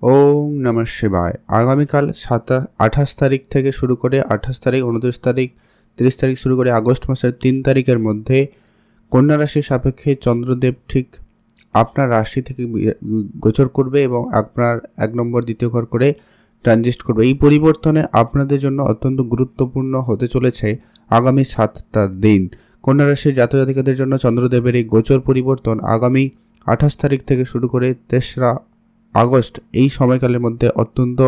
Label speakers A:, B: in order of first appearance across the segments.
A: ওম নমঃ শিবায়। আগামীকাল 28 তারিখ থেকে শুরু করে 28 তারিখ, 29 তারিখ, 30 তারিখ শুরু করে আগস্ট মাসের 3 তারিখের মধ্যে কন্যা রাশির সাপেক্ষে চন্দ্রদেব ঠিক আপনার রাশি থেকে গোচর করবে এবং আপনার 1 নম্বর 2য় ঘর করে ট্রানজিট করবে। এই পরিবর্তনে আপনাদের জন্য অত্যন্ত গুরুত্বপূর্ণ হতে চলেছে আগামী 7টা দিন। কন্যা রাশির জাতক জাতিকাদের জন্য চন্দ্রদেবের এই গোচর পরিবর্তন আগামী 28 তারিখ থেকে শুরু করে 3রা আগস্ট এই সময়কালের মধ্যে অত্যন্ত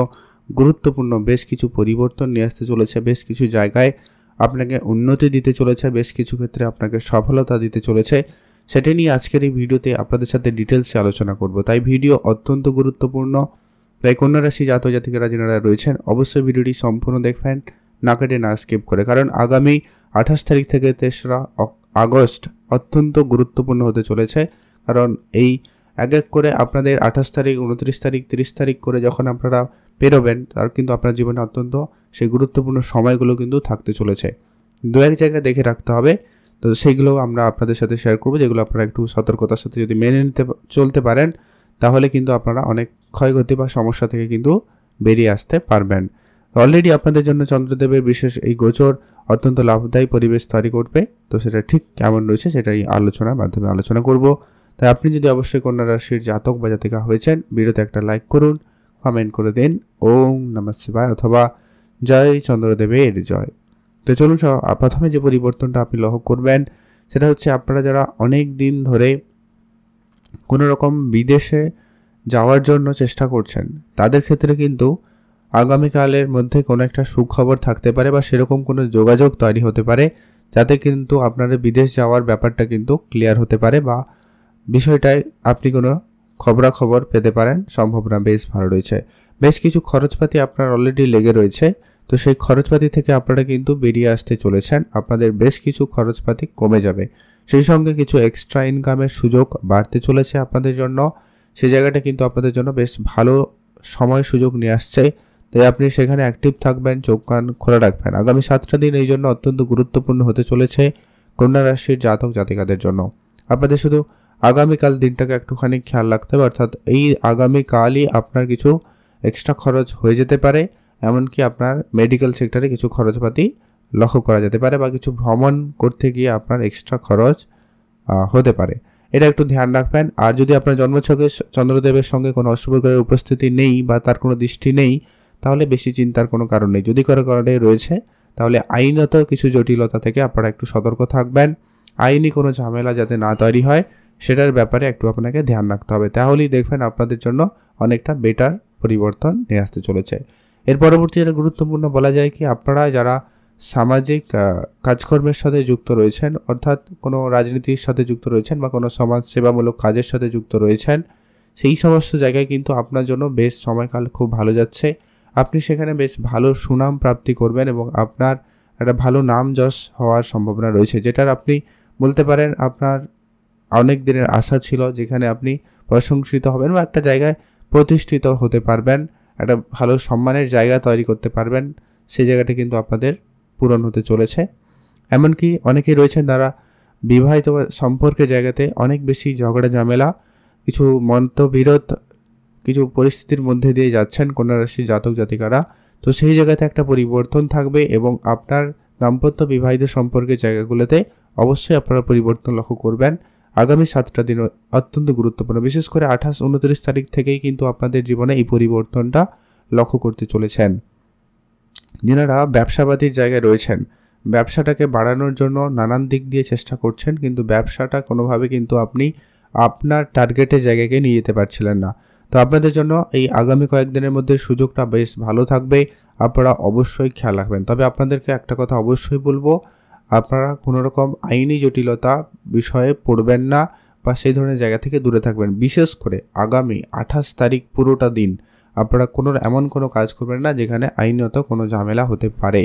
A: গুরুত্বপূর্ণ বেশ কিছু পরিবর্তন নিয়ে আসতে চলেছে। বেশ কিছু জায়গায় আপনাকে উন্নতি দিতে চলেছে, বেশ কিছু ক্ষেত্রে আপনাকে সফলতা দিতে চলেছে। সেটা নিয়ে আজকের এই ভিডিওতে আপনাদের সাথে ডিটেলসে আলোচনা করব। তাই ভিডিও অত্যন্ত গুরুত্বপূর্ণ। তাই কন্যা রাশি জাতক জাতিকারা যারা রয়েছেন অবশ্যই ভিডিওটি সম্পূর্ণ দেখবেন, না কেটে না স্কিপ করে, কারণ আগামী 28 তারিখ থেকে 3রা আগস্ট অত্যন্ত গুরুত্বপূর্ণ হতে চলেছে। কারণ এই এক এক করে আপনাদের 28 তারিখ, 29 তারিখ, 30 তারিখ করে যখন আপনারা পেরোবেন, তার কিন্তু আপনার জীবনে অত্যন্ত সেই গুরুত্বপূর্ণ সময়গুলো কিন্তু থাকতে চলেছে। দু এক জায়গায় দেখে রাখতে হবে, তো সেইগুলো আমরা আপনাদের সাথে শেয়ার করব, যেগুলো আপনারা একটু সতর্কতার সাথে যদি মেনে নিতে চলতে পারেন, তাহলে কিন্তু আপনারা অনেক ক্ষয়ক্ষতি বা সমস্যা থেকে কিন্তু বেরিয়ে আসতে পারবেন। অলরেডি আপনাদের জন্য চন্দ্রদেবের বিশেষ এই গোচর অত্যন্ত লাভদায়ী পরিবেশ তৈরি করবে। তো সেটা ঠিক কেমন রয়েছে সেটাই আলোচনার মাধ্যমে আলোচনা করব। তাই আপনি যদি অবশ্যই কন্যা রাশির জাতক বা জাতিকা হয়েছেন, ভিডিওতে একটা লাইক করুন, কমেন্ট করে দিন ওম নমঃ শিবায় অথবা জয় চন্দ্রদেবের জয়। তো চলুন, প্রথমে যে পরিবর্তনটা আপনি লক্ষ্য করবেন সেটা হচ্ছে আপনারা যারা অনেক দিন ধরে কোনো রকম বিদেশে যাওয়ার জন্য চেষ্টা করছেন, তাদের ক্ষেত্রে কিন্তু আগামীকালের মধ্যে কোনো একটা সুখবর থাকতে পারে বা সেরকম কোনো যোগাযোগ তৈরি হতে পারে, যাতে কিন্তু আপনাদের বিদেশ যাওয়ার ব্যাপারটা কিন্তু ক্লিয়ার হতে পারে বা বিষয়টায় আপনি কোনো খবরাখবর পেতে পারেন। সম্ভাবনা বেশ ভালো রয়েছে। বেশ কিছু খরচপাতি আপনার অলরেডি লেগে রয়েছে, তো সেই খরচপাতি থেকে আপনারা কিন্তু বেরিয়ে আসতে চলেছেন। আপনাদের বেশ কিছু খরচপাতি কমে যাবে, সেই সঙ্গে কিছু এক্সট্রা ইনকামের সুযোগ বাড়তে চলেছে আপনাদের জন্য। সেই জায়গাটা কিন্তু আপনাদের জন্য বেশ ভালো সময় সুযোগ নিয়ে আসছে। তাই আপনি সেখানে অ্যাক্টিভ থাকবেন, চোখ কান খোলা রাখবেন। আগামী 7টা দিন এই জন্য অত্যন্ত গুরুত্বপূর্ণ হতে চলেছে কন্যা রাশির জাতক জাতিকাদের জন্য। আপনাদের শুধু আগামীকাল দিনটাকে একটুখানি খেয়াল রাখতে হবে, অর্থাৎ এই আগামীকালই আপনার কিছু এক্সট্রা খরচ হয়ে যেতে পারে। এমনকি আপনার মেডিকেল সেক্টরে কিছু খরচপাতি লক্ষ্য করা যেতে পারে বা কিছু ভ্রমণ করতে গিয়ে আপনার এক্সট্রা খরচ হতে পারে। এটা একটু ধ্যান রাখবেন। আর যদি আপনার জন্মছকে চন্দ্রদেবের সঙ্গে কোনো অশুভ গ্রহের উপস্থিতি নেই বা তার কোনো দৃষ্টি নেই, তাহলে বেশি চিন্তার কোনো কারণ নেই। যদি কোনো কারণে রয়েছে, তাহলে আইনত কিছু জটিলতা থেকে আপনারা একটু সতর্ক থাকবেন। আইনি কোনো ঝামেলা যাতে না তৈরি হয়, সেটার ব্যাপারে একটু আপনাকে ধ্যান রাখতে হবে। তাহলেই দেখবেন আপনাদের জন্য অনেকটা বেটার পরিবর্তন নিয়ে আসতে চলেছে। এর পরবর্তী যেটা গুরুত্বপূর্ণ বলা যায় কি, আপনারা যারা সামাজিক কাজকর্মের সাথে যুক্ত রয়েছেন, অর্থাৎ কোনো রাজনীতির সাথে যুক্ত রয়েছেন বা কোনো সমাজ সেবামূলক কাজের সাথে যুক্ত রয়েছেন, সেই সমস্ত জায়গায় কিন্তু আপনার জন্য বেশ সময়কাল খুব ভালো যাচ্ছে। আপনি সেখানে বেশ ভালো সুনাম প্রাপ্তি করবেন এবং আপনার একটা ভালো নাম যশ হওয়ার সম্ভাবনা রয়েছে, যেটার আপনি বলতে পারেন আপনার অনেক দিনের আশা ছিল, যেখানে আপনি প্রশংসিত হবেন বা একটা জায়গায় প্রতিষ্ঠিত হতে পারবেন, একটা ভালো সম্মানের জায়গা তৈরি করতে পারবেন। সেই জায়গাটা কিন্তু আপনাদের পূরণ হতে চলেছে। এমনকি অনেকেই রয়েছেন যারা বিবাহিত সম্পর্কের জায়গাতে অনেক বেশি ঝগড়া ঝামেলা, কিছু মতবিরোধ, কিছু পরিস্থিতির মধ্যে দিয়ে যাচ্ছেন কন্যা রাশির জাতক জাতিকারা। তো সেই জায়গাতে একটা পরিবর্তন থাকবে এবং আপনার দাম্পত্য বিবাহিত সম্পর্কের জায়গাগুলোতে অবশ্যই আপনারা পরিবর্তন লক্ষ্য করবেন। আগামী 7টা দিন অত্যন্ত গুরুত্বপূর্ণ, বিশেষ করে 28-29 তারিখ থেকেই কিন্তু আপনাদের জীবনে এই পরিবর্তনটা লক্ষ্য করতে চলেছেন। যারা ব্যবসাবাদীর জায়গায় রয়েছেন, ব্যবসাটাকে বাড়ানোর জন্য নানান দিক দিয়ে চেষ্টা করছেন, কিন্তু ব্যবসাটা কোনোভাবে কিন্তু আপনি আপনার টার্গেটের জায়গাকে নিয়ে যেতে পারছিলেন না। তো আপনাদের জন্য এই আগামী কয়েকদিনের মধ্যে সুযোগটা বেশ ভালো থাকবে, আপনারা অবশ্যই খেয়াল রাখবেন। তবে আপনাদেরকে একটা কথা অবশ্যই বলবো, আপনারা কোনো রকম আইনি জটিলতা বিষয়ে পড়বেন না বা সেই ধরনের জায়গা থেকে দূরে থাকবেন। বিশেষ করে আগামী 28 তারিখ পুরোটা দিন আপনারা এমন কোনো কাজ করবেন না যেখানে আইনত কোনো ঝামেলা হতে পারে,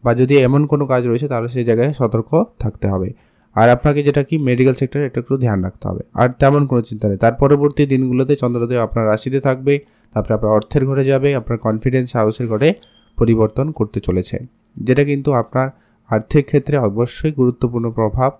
A: বা যদি এমন কোনো কাজ রয়েছে তাহলে সেই জায়গায় সতর্ক থাকতে হবে। আর আপনাকে যেটা কি মেডিকেল সেক্টরে এটা একটু ধ্যান রাখতে হবে। আর তেমন কোনো চিন্তা নেই। তার পরবর্তী দিনগুলোতে চন্দ্রদেব আপনার রাশিতে থাকবে, তারপরে আপনার অর্থের ঘরে যাবে, আপনার কনফিডেন্স হাউসের ঘরে পরিবর্তন করতে চলেছে, যেটা কিন্তু আপনার আর্থিক ক্ষেত্রে অবশ্যই গুরুত্বপূর্ণ প্রভাব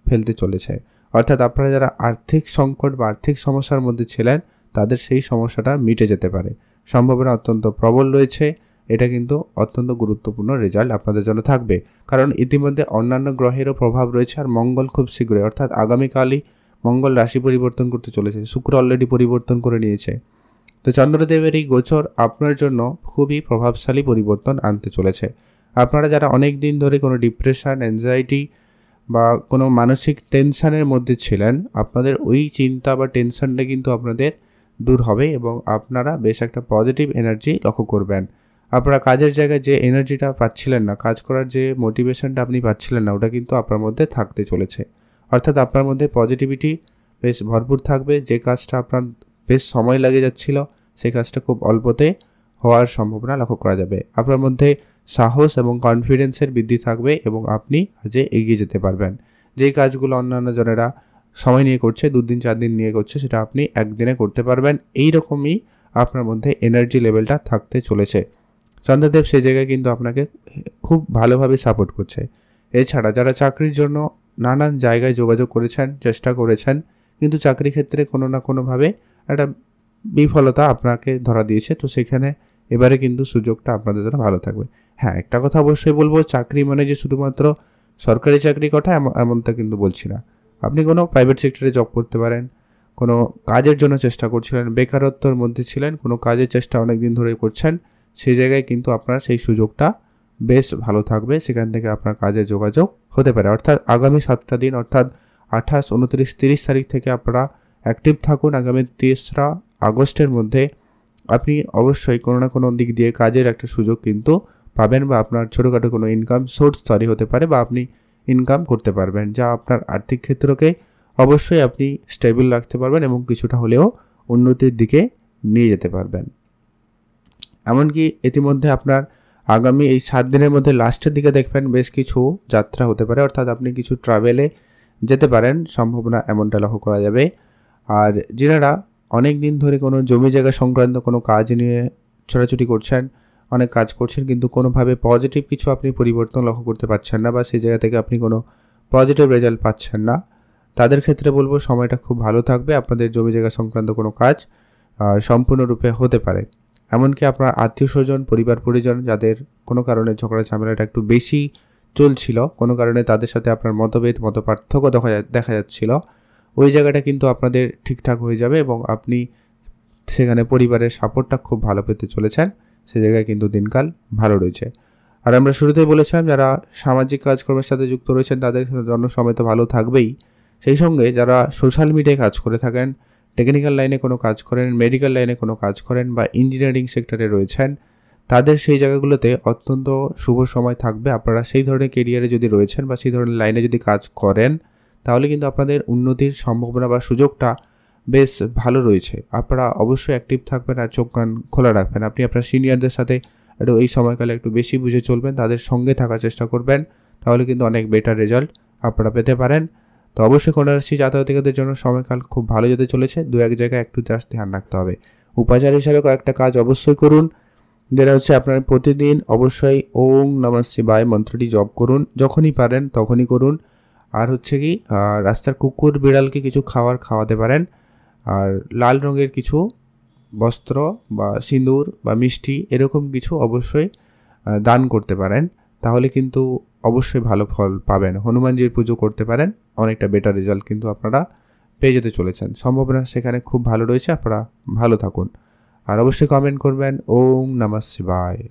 A: ফেলতে চলেছে। অর্থাৎ আপনারা যারা আর্থিক সংকট বা আর্থিক সমস্যার মধ্যে ছিলেন, তাদের সেই সমস্যাটা মিটে যেতে পারে। সম্ভাবনা অত্যন্ত প্রবল রয়েছে। এটা কিন্তু অত্যন্ত গুরুত্বপূর্ণ রেজাল্ট আপনাদের জন্য থাকবে, কারণ ইতিমধ্যে অন্যান্য গ্রহেরও প্রভাব রয়েছে। আর মঙ্গল খুব শীঘ্রই অর্থাৎ আগামীকালই মঙ্গল রাশি পরিবর্তন করতে চলেছে। শুক্র অলরেডি পরিবর্তন করে নিয়েছে। তো চন্দ্রদেবের এই গোচর আপনার জন্য খুবই প্রভাবশালী পরিবর্তন আনতে চলেছে। আপনারা যারা অনেক দিন ধরে কোনো ডিপ্রেশন, অ্যাংজাইটি বা কোনো মানসিক টেনশানের মধ্যে ছিলেন, আপনাদের ওই চিন্তা বা টেনশনটা কিন্তু আপনাদের দূর হবে এবং আপনারা বেশ একটা পজিটিভ এনার্জি লক্ষ্য করবেন। আপনারা কাজের জায়গায় যে এনার্জিটা পাচ্ছিলেন না, কাজ করার যে মোটিভেশনটা আপনি পাচ্ছিলেন না, ওটা কিন্তু আপনার মধ্যে থাকতে চলেছে। অর্থাৎ আপনার মধ্যে পজিটিভিটি বেশ ভরপুর থাকবে। যে কাজটা আপনার বেশ সময় লেগে যাচ্ছিল, সেই কাজটা খুব অল্পতে হওয়ার সম্ভাবনা লক্ষ্য করা যাবে। আপনার মধ্যে সাহস এবং কনফিডেন্সের বৃদ্ধি থাকবে এবং আপনি কাজে এগিয়ে যেতে পারবেন। যেই কাজগুলো অন্যান্য জনেরা সময় নিয়ে করছে, 2 দিন 4 দিন নিয়ে করছে, সেটা আপনি একদিনে করতে পারবেন। এই রকমই আপনার মধ্যে এনার্জি লেভেলটা থাকতে চলেছে। চন্দ্রদেব সেই জায়গায় কিন্তু আপনাকে খুব ভালোভাবে সাপোর্ট করছে। এছাড়া যারা চাকরির জন্য নানান জায়গায় যোগাযোগ করেছেন, চেষ্টা করেছেন, কিন্তু চাকরি ক্ষেত্রে কোনো না কোনোভাবে একটা বিফলতা আপনাকে ধরা দিয়েছে, তো সেখানে এবারে কিন্তু সুযোগটা আপনাদের জন্য ভালো থাকবে। হ্যাঁ, একটা কথা অবশ্যই বলবো, চাকরি মানে যে শুধুমাত্র সরকারি চাকরি কথা এমনটা কিন্তু বলছি না। আপনি কোনো প্রাইভেট সেক্টরে জব করতে পারেন, কোনো কাজের জন্য চেষ্টা করছিলেন, বেকারত্বের মধ্যে ছিলেন, কোনো কাজের চেষ্টা অনেক দিন ধরে করছেন, সেই জায়গায় কিন্তু আপনার সেই সুযোগটা বেশ ভালো থাকবে। সেখান থেকে আপনার কাজে যোগাযোগ হতে পারে। অর্থাৎ আগামী 7টা দিন অর্থাৎ 28, 29, 30 তারিখ থেকে আপনারা অ্যাক্টিভ থাকুন। আগামী 3রা আগস্টের মধ্যে আপনি অবশ্যই কোনো না কোনো দিক দিয়ে কাজের একটা সুযোগ কিন্তু পাবেন, বা আপনার ছোটোখাটো কোনো ইনকাম সোর্স তৈরি হতে পারে, বা আপনি ইনকাম করতে পারবেন, যা আপনার আর্থিক ক্ষেত্রকে অবশ্যই আপনি স্টেবল রাখতে পারবেন এবং কিছুটা হলেও উন্নতির দিকে নিয়ে যেতে পারবেন। এমনকি ইতিমধ্যে আপনার আগামী এই 7 দিনের মধ্যে লাস্টের দিকে দেখবেন বেশ কিছু যাত্রা হতে পারে, অর্থাৎ আপনি কিছু ট্রাভেলে যেতে পারেন, সম্ভাবনা এমনটা লক্ষ্য করা যাবে। আর যারা অনেক দিন ধরে কোনো জমি জায়গা সংক্রান্ত কোনো কাজ নিয়ে ছোটাছুটি করছেন, অনেক কাজ করছেন, কিন্তু কোনোভাবে পজিটিভ কিছু আপনি পরিবর্তন লক্ষ্য করতে পারছেন না, বা সেই জায়গা থেকে আপনি কোনো পজিটিভ রেজাল্ট পাচ্ছেন না, তাদের ক্ষেত্রে বলবো সময়টা খুব ভালো থাকবে। আপনাদের জমি জায়গা সংক্রান্ত কোনো কাজ সম্পূর্ণরূপে হতে পারে। এমনকি আপনার আত্মীয় স্বজন, পরিবার পরিজন যাদের কোনো কারণে ঝগড়া ঝামেলাটা একটু বেশি চলছিল, কোনো কারণে তাদের সাথে আপনার মতভেদ, মতপার্থক্য দেখা যাচ্ছিল, ওই জায়গাটা কিন্তু আপনাদের ঠিকঠাক হয়ে যাবে এবং আপনি সেখানে পরিবারের সাপোর্টটা খুব ভালো পেতে চলেছেন। সে জায়গায় কিন্তু দিনকাল ভালো রয়েছে। আর আমরা শুরুতেই বলেছিলাম, যারা সামাজিক কাজকর্মের সাথে যুক্ত রয়েছেন তাদের জন্য সময় তো ভালো থাকবেই। সেই সঙ্গে যারা সোশ্যাল মিডিয়ায় কাজ করে থাকেন, টেকনিক্যাল লাইনে কোনো কাজ করেন, মেডিকেল লাইনে কোনো কাজ করেন, বা ইঞ্জিনিয়ারিং সেক্টরে রয়েছেন, তাদের সেই জায়গাগুলোতে অত্যন্ত শুভ সময় থাকবে। আপনারা সেই ধরনের কেরিয়ারে যদি রয়েছেন বা সেই ধরনের লাইনে যদি কাজ করেন, তাহলে কিন্তু আপনাদের উন্নতির সম্ভাবনা বা সুযোগটা বেশ ভালো রয়েছে। আপনারা অবশ্যই অ্যাক্টিভ থাকবেন আর চোখ কান খোলা রাখবেন। আপনি আপনার সিনিয়রদের সাথে একটু এই সময়কালে একটু বেশি বুঝে চলবেন, তাদের সঙ্গে থাকার চেষ্টা করবেন, তাহলে কিন্তু অনেক বেটার রেজাল্ট আপনারা পেতে পারেন। তো অবশ্যই কন্যা রাশি জাতকদের জন্য সময়কাল খুব ভালো যেতে চলেছে। 2-1 জায়গায় একটু জাস্ট ধ্যান রাখতে হবে। উপাচার হিসাবে কয়েকটা কাজ অবশ্যই করুন, যেটা হচ্ছে আপনার প্রতিদিন অবশ্যই ওং নমঃ শিবায় মন্ত্রটি জপ করুন, যখনই পারেন তখনই করুন। আর হচ্ছে কি, রাস্তার কুকুর বিড়ালকে কিছু খাওয়াতে পারেন। আর লাল রঙের কিছু বস্ত্র বা সিঁদুর বা মিষ্টি এরকম কিছু অবশ্যই দান করতে পারেন, তাহলে কিন্তু অবশ্যই ভালো ফল পাবেন। হনুমানজির পুজো করতে পারেন, অনেকটা বেটার রেজাল্ট কিন্তু আপনারা পেয়ে যেতে চলেছেন। সম্ভাবনা সেখানে খুব ভালো রয়েছে। আপনারা ভালো থাকুন আর অবশ্যই কমেন্ট করবেন ওং নমঃ শিবায়।